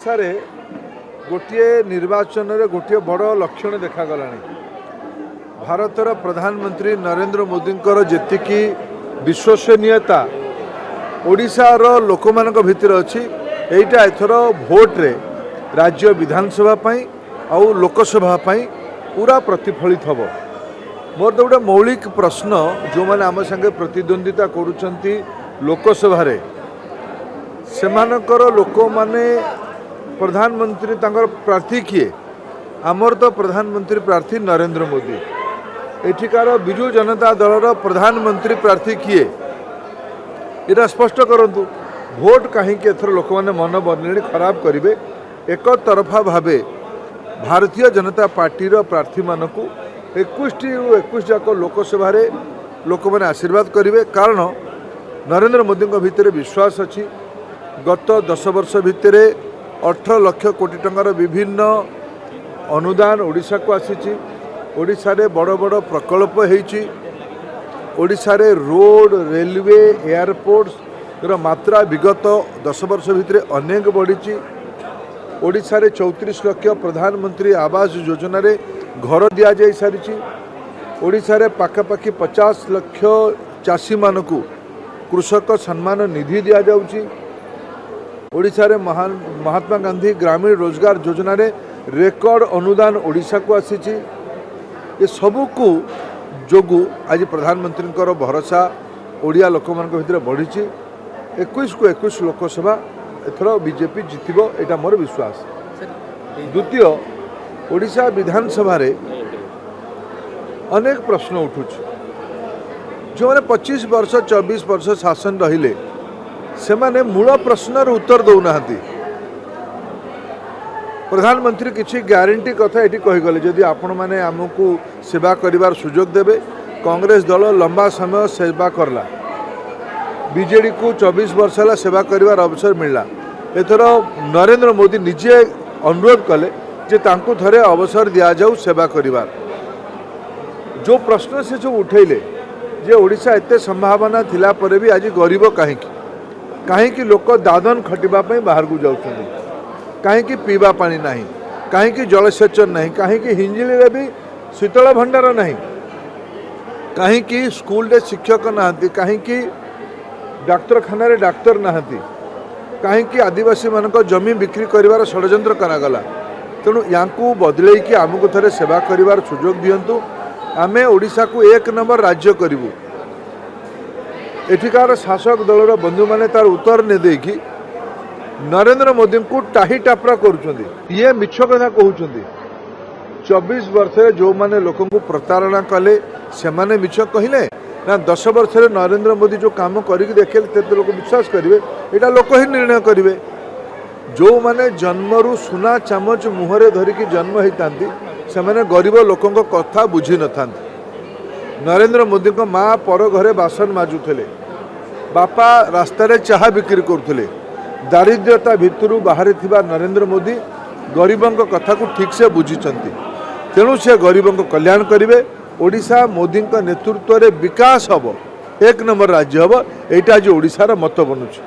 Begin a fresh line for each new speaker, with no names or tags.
सारे गोटे निर्वाचन में गोटे बड़ लक्षण देखागला। भारतर प्रधानमंत्री नरेंद्र मोदी जी विश्वसनीयता ओडिशार लोक मान भितर अच्छी एटा एथर भोट रे राज्य विधानसभा आउ लोकसभा पूरा प्रतिफलित हम। मोर तो गोटे मौलिक प्रश्न जो मैंने आम संगे प्रतिद्वंदिता करुँच लोकसभा सेमानकर लोक माने प्रधानमंत्री तांकर प्रार्थी किए आमर तो प्रधानमंत्री प्रार्थी नरेंद्र मोदी एठिकार बिजु जनता दलर प्रधानमंत्री प्रार्थी किए इरा स्पष्ट करंतु। भोट कहीं एथर लोक मैंने मन बदले खराब करेंगे एक तरफा भावे भारतीय जनता पार्टीर प्रार्थी मानक 21 जाक लोकसभा लोक मैंने आशीर्वाद करेंगे कारण नरेंद्र मोदी भितर विश्वास अच्छी। गत 10 वर्ष भितर 18 लाख कोटी टंकार विभिन्न अनुदान ओडिशा को आसी। ओडिशा रे बड़ बड़ प्रकल्प होईची। ओडिशा रे रोड रेलवे एयरपोर्ट्स मात्रा विगत 10 वर्ष भितर अनेक बढ़ी। ओडिशा रे 34 लाख प्रधानमंत्री आवास योजना रे घर दिया जाई सारी। ओडिशा रे पाखापाखि 50 लाख चाषी मानकु कृषक सम्मान निधि दिया जाउची। ओडिशा रे महात्मा गांधी ग्रामीण रोजगार योजना रे रेकर्ड अनुदान ओडिशा को आसी। ये सबू को जोगु आज प्रधानमंत्री भरोसा ओडिया लोक मान भितर बढ़ी। 21 को 21 लोकसभा एथर बीजेपी जितबो एटा मोर विश्वास। द्वितीय ओडिशा विधानसभा रे अनेक प्रश्न उठुछ जो मैंने 25 वर्ष 24 वर्ष शासन रहिले से माने मूल प्रश्नर उत्तर दौना। प्रधानमंत्री किसी ग्यारंटी कथा ये कहीगले जदि आपण मैंने आमको सेवा करिवार सुजोग देवे। कांग्रेस दल लंबा समय सेवा करला बीजेडी को 24 वर्ष है सेवा करिवार अवसर मिलला। एथर नरेंद्र मोदी निजे अनुरोध कले जे तांको थरे अवसर दिया जाऊ सेवा करिवार। जो प्रश्न से जो उठेले जे ओडिशा एते संभावना थिला परे भी आज गरीब कहीं लोक दादन खटिबा बाहर को जाउछन्ति, कहीं पीवा पानी नहीं, कहीं जलसेचन नहीं, कहीं हिंजिली रे भी शीतल भंडार नहीं, कहीं स्कूल रे शिक्षक नहांती, कहीं डाक्तरखाना रे डाक्तर नहांती, कहीं आदिवासी मानक जमी बिक्री करिवार षड्यंत्र करागला। तेणु यांकू बदले कि आमको थरे सेवा करिवार सुजोग दियंतु। आमे ओडिशा को 1 नंबर राज्य करिवु। एठिकार शासक दलर बंधु माने तार उत्तर ने देखी नरेंद्र मोदी को टाही टापरा करुछंदी। ये मिछ कथा कहउछंदी। 24 वर्ष जो माने लोक को प्रतारणा कले से माने मिछ कहिले ना 10 वर्ष नरेंद्र मोदी जो काम करिक देखेले ते लोक विश्वास करिवे। एटा लोक ही निर्णय करिवे। जो माने जन्मरू सुना चामच मुहरे धरिकी जन्म होइतांती से माने गरीब लोकंक कथा बुझी न थांती। नरेंद्र मोदी को माँ पर घरे बासन माजुले, बापा रास्तार चाहा बिक्री करुले। दारिद्र्यता भितर बाहरी थिबा नरेंद्र मोदी गरीबों कथा को ठीक से बुझीचंती। तेणु से गरीबों को कल्याण करेंगे। ओडिशा मोदी नेतृत्व में विकास हम 1 नंबर राज्य हम। एटा आज ओडिशार मत बनुଛି।